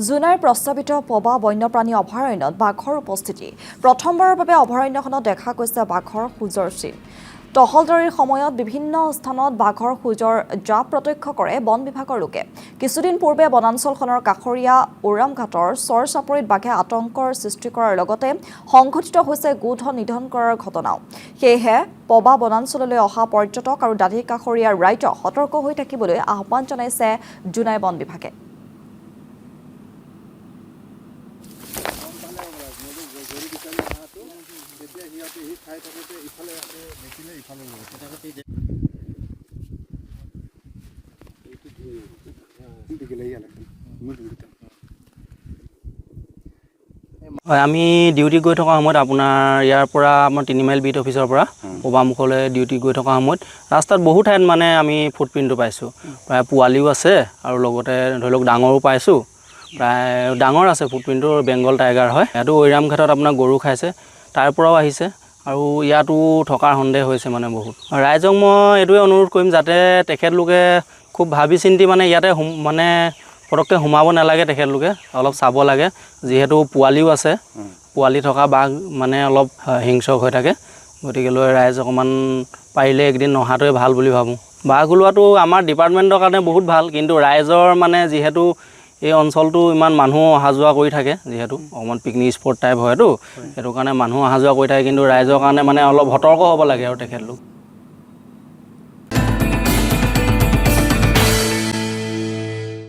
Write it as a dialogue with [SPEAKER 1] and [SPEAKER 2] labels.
[SPEAKER 1] জুনাইৰ প্ৰস্তাৱিত পবা বন্যপ্ৰাণী অভয়াৰণ্যত বাঘৰ উপস্থিতি প্ৰথমবাৰৰ বাবে অভয়াৰণ্যখনত দেখা গৈছে বাঘৰ খোজৰ চিন টহলদাৰীৰ সময়ত বিভিন্ন স্থানত বাঘৰ খোজৰ জাপ প্ৰত্যক্ষ কৰে বন বিভাগৰ লোকে কিছুদিন পূৰ্বে বনাঞ্চলখনৰ কাষৰীয়া ওৰামঘাটৰ চৰ চাপৰিত বাঘে আতংকৰ সৃষ্টি কৰাৰ লগতে সংঘটিত হৈছে গোধন নিধন কৰাৰ ঘটনাও সেয়েহে পবা বনাঞ্চললৈ অহা পৰ্যটক আৰু দাঁতি কাষৰীয়া ৰাইজক সতৰ্ক হৈ থাকিবলৈ আহ্বান জনাইছে জুনাই বন বিভাগে
[SPEAKER 2] হয় আমি ডিউটি গৈ থকা সময়ত আপোনাৰ ইয়াৰ পৰা আমাৰ 3 মাইল বিট অফিচৰ পৰা পবামুখলৈ ডিউটি গৈ থকা সময়ত ৰাস্তাত বহু ঠাইত মানে আমি ফুটপ্ৰিণ্টটো পাইছোঁ প্ৰায় পোৱালিও আছে আৰু লগতে ধৰি লওক ডাঙৰো পাইছোঁ প্ৰায় ডাঙৰ আছে ফুটপ্ৰিণ্টটো বেংগল টাইগাৰ হয় ইয়াতো ঐৰামঘাটত আপোনাৰ গৰু খাইছে তাৰ পৰাও আহিছে আৰু ইয়াতো থকাৰ সন্দেহ হৈছে মানে বহুত ৰাইজক মই এইটোৱে অনুৰোধ কৰিম যাতে তেখেতলোকে খুব ভাবি চিন্তি মানে ইয়াতে মানে পটককৈ সোমাব নালাগে তেখেতলোকে অলপ চাব লাগে যিহেতু পোৱালিও আছে পোৱালি থকা বাঘ মানে অলপ হিংসক হৈ থাকে গতিকে লৈ ৰাইজ অকণমান পাৰিলে একদিন নহাটোৱে ভাল বুলি ভাবোঁ বাঘ ওলোৱাটো আমাৰ ডিপাৰ্টমেণ্টৰ কাৰণে বহুত ভাল কিন্তু ৰাইজৰ মানে যিহেতু এই অঞ্চলটো ইমান মানুহ অহা যোৱা কৰি থাকে যিহেতু অকণমান পিকনিক স্পট টাইপ হয়তো সেইটো কাৰণে মানুহ অহা যোৱা কৰি থাকে কিন্তু ৰাইজৰ কাৰণে মানে অলপ সতৰ্ক হ'ব লাগে আৰু তেখেতলোক